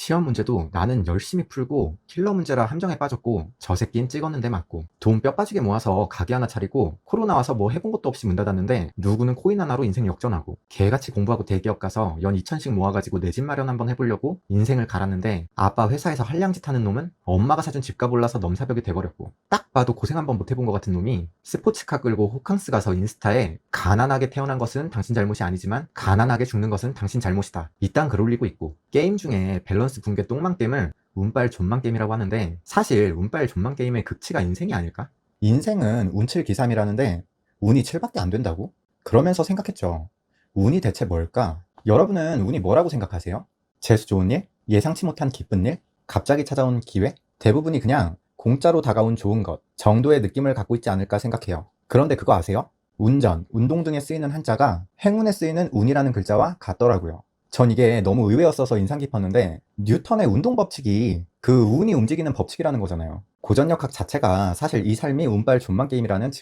시험 문제도 나는 열심히 풀고 킬러 문제라 함정에 빠졌고 저 새끼는 찍었는데 맞고 돈 뼈 빠지게 모아서 가게 하나 차리고 코로나 와서 뭐 해본 것도 없이 문 닫았는데 누구는 코인 하나로 인생 역전하고 개같이 공부하고 대기업 가서 연 2천씩 모아가지고 내 집 마련 한번 해보려고 인생을 갈았는데 아빠 회사에서 한량짓 하는 놈은 엄마가 사준 집값 올라서 넘사벽이 돼버렸고 딱 봐도 고생 한번 못 해본 것 같은 놈이 스포츠카 끌고 호캉스 가서 인스타에 가난하게 태어난 것은 당신 잘못이 아니지만 가난하게 죽는 것은 당신 잘못이다 이딴 글 올리고 있고 게임 중에 밸런스 붕괴 똥망 게임을 운빨 존망 게임이라고 하는데 사실 운빨 존망 게임의 극치가 인생이 아닐까? 인생은 운칠 기삼이라는데 운이 7밖에 안 된다고? 그러면서 생각했죠. 운이 대체 뭘까? 여러분은 운이 뭐라고 생각하세요? 재수 좋은 일? 예상치 못한 기쁜 일? 갑자기 찾아온 기회? 대부분이 그냥 공짜로 다가온 좋은 것 정도의 느낌을 갖고 있지 않을까 생각해요. 그런데 그거 아세요? 운전, 운동 등에 쓰이는 한자가 행운에 쓰이는 운이라는 글자와 같더라고요. 전 이게 너무 의외였어서 인상 깊었는데 뉴턴의 운동 법칙이 그 운이 움직이는 법칙이라는 거잖아요. 고전역학 자체가 사실 이 삶이 운빨 존망 게임이라는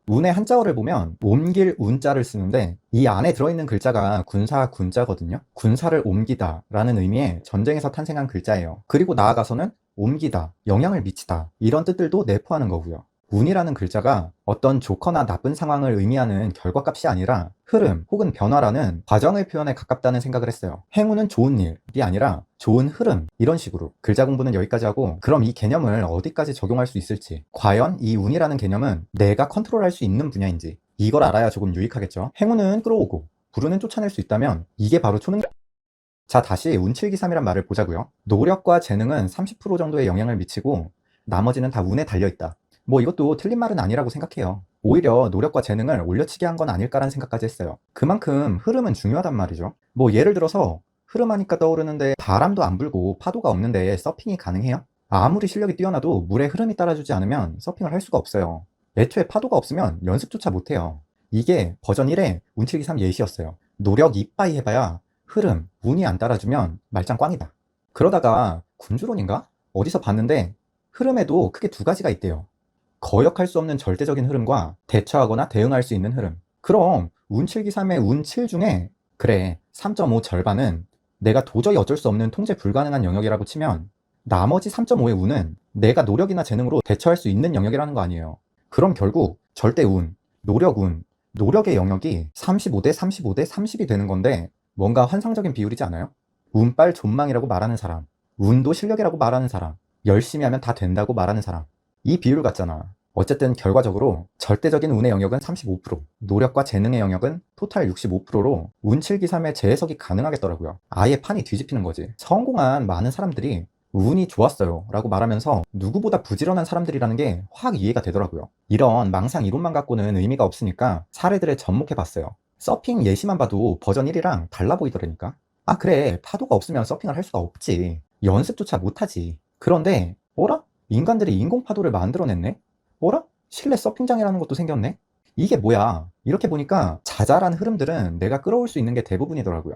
운의 한자어를 보면 옮길 운자를 쓰는데 이 안에 들어있는 글자가 군사 군자거든요. 군사를 옮기다 라는 의미의 전쟁에서 탄생한 글자예요. 그리고 나아가서는 옮기다, 영향을 미치다 이런 뜻들도 내포하는 거고요. 운이라는 글자가 어떤 좋거나 나쁜 상황을 의미하는 결과값이 아니라 흐름 혹은 변화라는 과정의 표현에 가깝다는 생각을 했어요. 행운은 좋은 일이 아니라 좋은 흐름 이런 식으로 글자 공부는 여기까지 하고 그럼 이 개념을 어디까지 적용할 수 있을지 과연 이 운이라는 개념은 내가 컨트롤할 수 있는 분야인지 이걸 알아야 조금 유익하겠죠. 행운은 끌어오고 불운은 쫓아낼 수 있다면 이게 바로 초능 자 다시 운칠기삼이란 말을 보자고요. 노력과 재능은 30% 정도의 영향을 미치고 나머지는 다 운에 달려있다. 뭐 이것도 틀린 말은 아니라고 생각해요. 오히려 노력과 재능을 올려치게 한 건 아닐까라는 생각까지 했어요. 그만큼 흐름은 중요하단 말이죠. 뭐 예를 들어서 흐름하니까 떠오르는데 바람도 안 불고 파도가 없는데 서핑이 가능해요? 아무리 실력이 뛰어나도 물의 흐름이 따라주지 않으면 서핑을 할 수가 없어요. 애초에 파도가 없으면 연습조차 못해요. 이게 버전 1의 운칠기삼 예시였어요. 노력 이빠이 해봐야 흐름, 운이 안 따라주면 말짱 꽝이다. 그러다가 군주론인가? 어디서 봤는데 흐름에도 크게 두 가지가 있대요. 거역할 수 없는 절대적인 흐름과 대처하거나 대응할 수 있는 흐름. 그럼 운7기삼의 운7 중에 그래 3.5 절반은 내가 도저히 어쩔 수 없는 통제 불가능한 영역이라고 치면 나머지 3.5의 운은 내가 노력이나 재능으로 대처할 수 있는 영역이라는 거 아니에요. 그럼 결국 절대 운, 노력의 영역이 35대 35대 30이 되는 건데 뭔가 환상적인 비율이지 않아요? 운빨 존망이라고 말하는 사람, 운도 실력이라고 말하는 사람, 열심히 하면 다 된다고 말하는 사람. 이 비율 같잖아. 어쨌든 결과적으로 절대적인 운의 영역은 35%, 노력과 재능의 영역은 토탈 65%로 운7기삼의 재해석이 가능하겠더라고요. 아예 판이 뒤집히는 거지. 성공한 많은 사람들이 운이 좋았어요 라고 말하면서 누구보다 부지런한 사람들이라는 게 확 이해가 되더라고요. 이런 망상 이론만 갖고는 의미가 없으니까 사례들에 접목해봤어요. 서핑 예시만 봐도 버전 1이랑 달라 보이더라니까. 아 그래 파도가 없으면 서핑을 할 수가 없지. 연습조차 못하지. 그런데 어라? 인간들이 인공파도를 만들어냈네? 어라? 실내 서핑장이라는 것도 생겼네? 이게 뭐야? 이렇게 보니까 자잘한 흐름들은 내가 끌어올 수 있는 게 대부분이더라고요.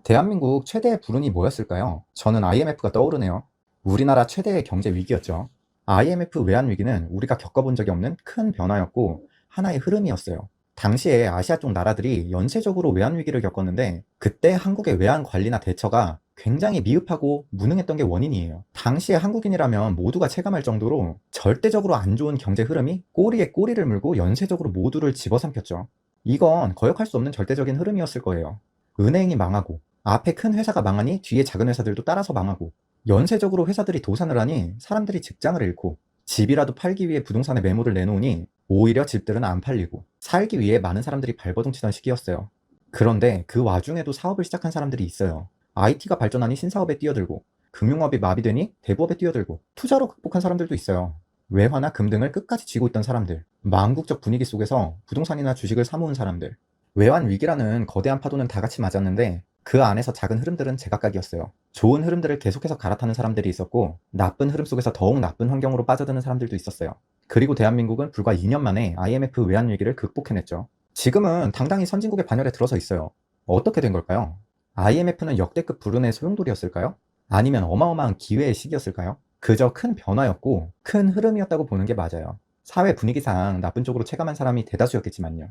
대한민국 최대의 불운이 뭐였을까요? 저는 IMF가 떠오르네요. 우리나라 최대의 경제 위기였죠. IMF 외환 위기는 우리가 겪어본 적이 없는 큰 변화였고 하나의 흐름이었어요. 당시에 아시아 쪽 나라들이 연쇄적으로 외환 위기를 겪었는데 그때 한국의 외환 관리나 대처가 굉장히 미흡하고 무능했던 게 원인이에요. 당시에 한국인이라면 모두가 체감할 정도로 절대적으로 안 좋은 경제 흐름이 꼬리에 꼬리를 물고 연쇄적으로 모두를 집어삼켰죠. 이건 거역할 수 없는 절대적인 흐름이었을 거예요. 은행이 망하고 앞에 큰 회사가 망하니 뒤에 작은 회사들도 따라서 망하고 연쇄적으로 회사들이 도산을 하니 사람들이 직장을 잃고 집이라도 팔기 위해 부동산에 매물을 내놓으니 오히려 집들은 안 팔리고 살기 위해 많은 사람들이 발버둥 치던 시기였어요. 그런데 그 와중에도 사업을 시작한 사람들이 있어요. IT가 발전하니 신사업에 뛰어들고 금융업이 마비되니 대부업에 뛰어들고 투자로 극복한 사람들도 있어요. 외화나 금 등을 끝까지 쥐고 있던 사람들, 망국적 분위기 속에서 부동산이나 주식을 사모은 사람들. 외환 위기라는 거대한 파도는 다 같이 맞았는데 그 안에서 작은 흐름들은 제각각이었어요. 좋은 흐름들을 계속해서 갈아타는 사람들이 있었고 나쁜 흐름 속에서 더욱 나쁜 환경으로 빠져드는 사람들도 있었어요. 그리고 대한민국은 불과 2년 만에 IMF 외환 위기를 극복해냈죠. 지금은 당당히 선진국의 반열에 들어서 있어요. 어떻게 된 걸까요? IMF는 역대급 불운의 소용돌이였을까요? 아니면 어마어마한 기회의 시기였을까요? 그저 큰 변화였고 큰 흐름이었다고 보는 게 맞아요. 사회 분위기상 나쁜 쪽으로 체감한 사람이 대다수였겠지만요.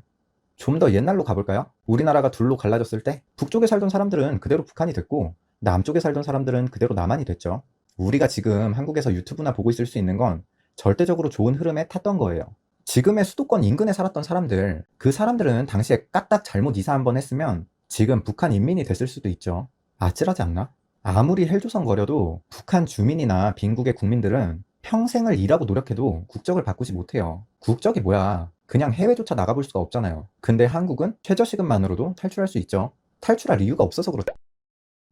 좀 더 옛날로 가볼까요? 우리나라가 둘로 갈라졌을 때 북쪽에 살던 사람들은 그대로 북한이 됐고 남쪽에 살던 사람들은 그대로 남한이 됐죠. 우리가 지금 한국에서 유튜브나 보고 있을 수 있는 건 절대적으로 좋은 흐름에 탔던 거예요. 지금의 수도권 인근에 살았던 사람들, 그 사람들은 당시에 까딱 잘못 이사 한번 했으면 지금 북한 인민이 됐을 수도 있죠. 아찔하지 않나? 아무리 헬조선거려도 북한 주민이나 빈국의 국민들은 평생을 일하고 노력해도 국적을 바꾸지 못해요. 국적이 뭐야? 그냥 해외조차 나가볼 수가 없잖아요. 근데 한국은 최저시급만으로도 탈출할 수 있죠. 탈출할 이유가 없어서 그렇다.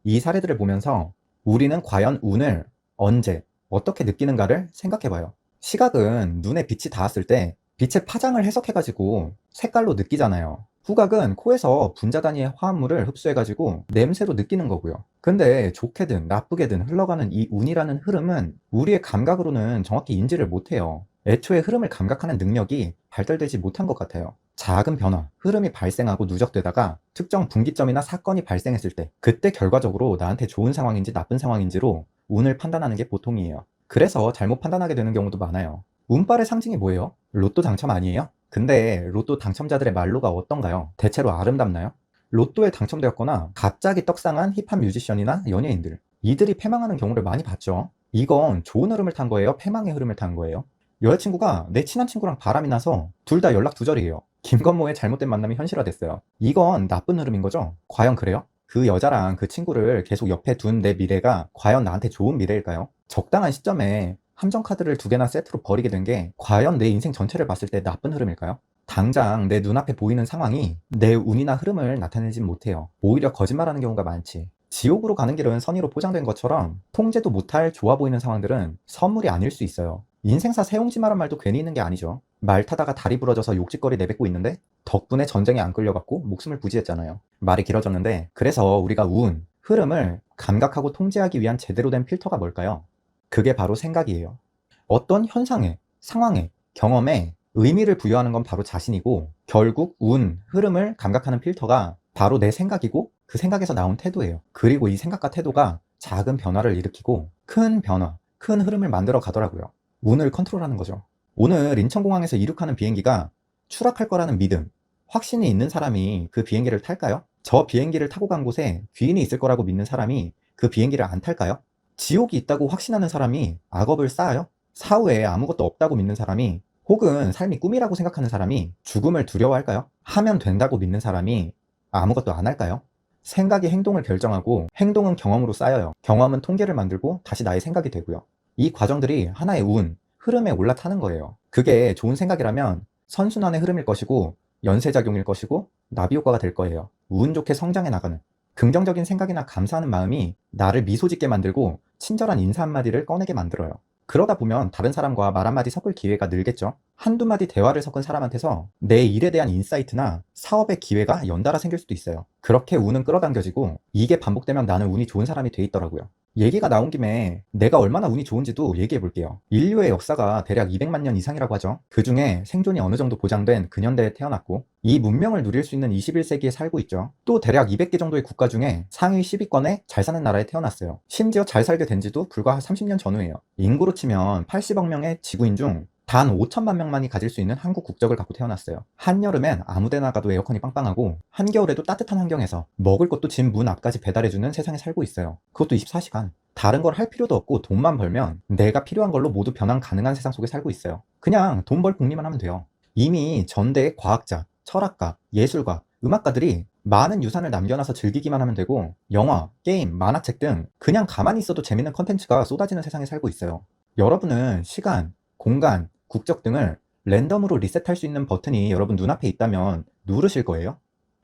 이 사례들을 보면서 우리는 과연 운을 언제, 어떻게 느끼는가를 생각해봐요. 시각은 눈에 빛이 닿았을 때 빛의 파장을 해석해가지고 색깔로 느끼잖아요. 후각은 코에서 분자 단위의 화합물을 흡수해가지고 냄새로 느끼는 거고요. 근데 좋게든 나쁘게든 흘러가는 이 운이라는 흐름은 우리의 감각으로는 정확히 인지를 못해요. 애초에 흐름을 감각하는 능력이 발달되지 못한 것 같아요. 작은 변화, 흐름이 발생하고 누적되다가 특정 분기점이나 사건이 발생했을 때 그때 결과적으로 나한테 좋은 상황인지 나쁜 상황인지로 운을 판단하는 게 보통이에요. 그래서 잘못 판단하게 되는 경우도 많아요. 운빨의 상징이 뭐예요? 로또 당첨 아니에요? 근데 로또 당첨자들의 말로가 어떤가요? 대체로 아름답나요? 로또에 당첨되었거나 갑자기 떡상한 힙합 뮤지션이나 연예인들, 이들이 패망하는 경우를 많이 봤죠. 이건 좋은 흐름을 탄 거예요? 패망의 흐름을 탄 거예요? 여자친구가 내 친한 친구랑 바람이 나서 둘 다 연락 두절이에요. 김건모의 잘못된 만남이 현실화됐어요. 이건 나쁜 흐름인 거죠? 과연 그래요? 그 여자랑 그 친구를 계속 옆에 둔 내 미래가 과연 나한테 좋은 미래일까요? 적당한 시점에 함정카드를 두 개나 세트로 버리게 된 게 과연 내 인생 전체를 봤을 때 나쁜 흐름일까요? 당장 내 눈앞에 보이는 상황이 내 운이나 흐름을 나타내진 못해요. 오히려 거짓말하는 경우가 많지. 지옥으로 가는 길은 선의로 포장된 것처럼 통제도 못할 좋아 보이는 상황들은 선물이 아닐 수 있어요. 인생사 세옹지마란 말도 괜히 있는 게 아니죠. 말 타다가 다리 부러져서 욕짓거리 내뱉고 있는데 덕분에 전쟁에 안 끌려갔고 목숨을 부지했잖아요. 말이 길어졌는데, 그래서 우리가 운, 흐름을 감각하고 통제하기 위한 제대로 된 필터가 뭘까요? 그게 바로 생각이에요. 어떤 현상에, 상황에, 경험에 의미를 부여하는 건 바로 자신이고, 결국 운, 흐름을 감각하는 필터가 바로 내 생각이고 그 생각에서 나온 태도예요. 그리고 이 생각과 태도가 작은 변화를 일으키고 큰 변화, 큰 흐름을 만들어 가더라고요. 운을 컨트롤하는 거죠. 오늘 인천공항에서 이륙하는 비행기가 추락할 거라는 믿음, 확신이 있는 사람이 그 비행기를 탈까요? 저 비행기를 타고 간 곳에 귀인이 있을 거라고 믿는 사람이 그 비행기를 안 탈까요? 지옥이 있다고 확신하는 사람이 악업을 쌓아요? 사후에 아무것도 없다고 믿는 사람이, 혹은 삶이 꿈이라고 생각하는 사람이 죽음을 두려워할까요? 하면 된다고 믿는 사람이 아무것도 안 할까요? 생각이 행동을 결정하고 행동은 경험으로 쌓여요. 경험은 통계를 만들고 다시 나의 생각이 되고요. 이 과정들이 하나의 운, 흐름에 올라타는 거예요. 그게 좋은 생각이라면 선순환의 흐름일 것이고 연쇄작용일 것이고 나비효과가 될 거예요. 운 좋게 성장해 나가는 긍정적인 생각이나 감사하는 마음이 나를 미소 짓게 만들고 친절한 인사 한마디를 꺼내게 만들어요. 그러다 보면 다른 사람과 말 한마디 섞을 기회가 늘겠죠. 한두 마디 대화를 섞은 사람한테서 내 일에 대한 인사이트나 사업의 기회가 연달아 생길 수도 있어요. 그렇게 운은 끌어당겨지고 이게 반복되면 나는 운이 좋은 사람이 돼 있더라고요. 얘기가 나온 김에 내가 얼마나 운이 좋은지도 얘기해 볼게요. 인류의 역사가 대략 200만 년 이상이라고 하죠. 그 중에 생존이 어느 정도 보장된 근현대에 태어났고 이 문명을 누릴 수 있는 21세기에 살고 있죠. 또 대략 200개 정도의 국가 중에 상위 10위권에 잘 사는 나라에 태어났어요. 심지어 잘 살게 된 지도 불과 30년 전후예요. 인구로 치면 80억 명의 지구인 중 단 5천만 명만이 가질 수 있는 한국 국적을 갖고 태어났어요. 한여름엔 아무데나 가도 에어컨이 빵빵하고 한겨울에도 따뜻한 환경에서 먹을 것도 집 문 앞까지 배달해주는 세상에 살고 있어요. 그것도 24시간. 다른 걸 할 필요도 없고 돈만 벌면 내가 필요한 걸로 모두 변환 가능한 세상 속에 살고 있어요. 그냥 돈 벌 궁리만 하면 돼요. 이미 전대의 과학자, 철학가, 예술가, 음악가들이 많은 유산을 남겨놔서 즐기기만 하면 되고 영화, 게임, 만화책 등 그냥 가만히 있어도 재밌는 컨텐츠가 쏟아지는 세상에 살고 있어요. 여러분은 시간, 공간, 국적 등을 랜덤으로 리셋할 수 있는 버튼이 여러분 눈앞에 있다면 누르실 거예요?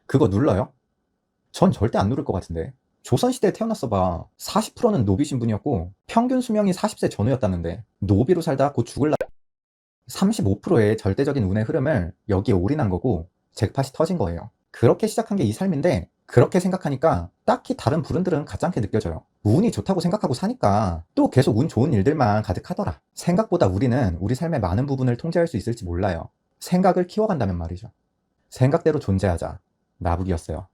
그거 눌러요? 전 절대 안 누를 것 같은데. 조선시대에 태어났어 봐. 40%는 노비 신분이었고 평균 수명이 40세 전후였다는데 노비로 살다 곧 죽을라. 35%의 절대적인 운의 흐름을 여기에 올인한 거고 잭팟이 터진 거예요. 그렇게 시작한 게 이 삶인데 그렇게 생각하니까 딱히 다른 불운들은 가짜않게 느껴져요. 운이 좋다고 생각하고 사니까 또 계속 운 좋은 일들만 가득하더라. 생각보다 우리는 우리 삶의 많은 부분을 통제할 수 있을지 몰라요. 생각을 키워간다면 말이죠. 생각대로 존재하자. 나북이었어요.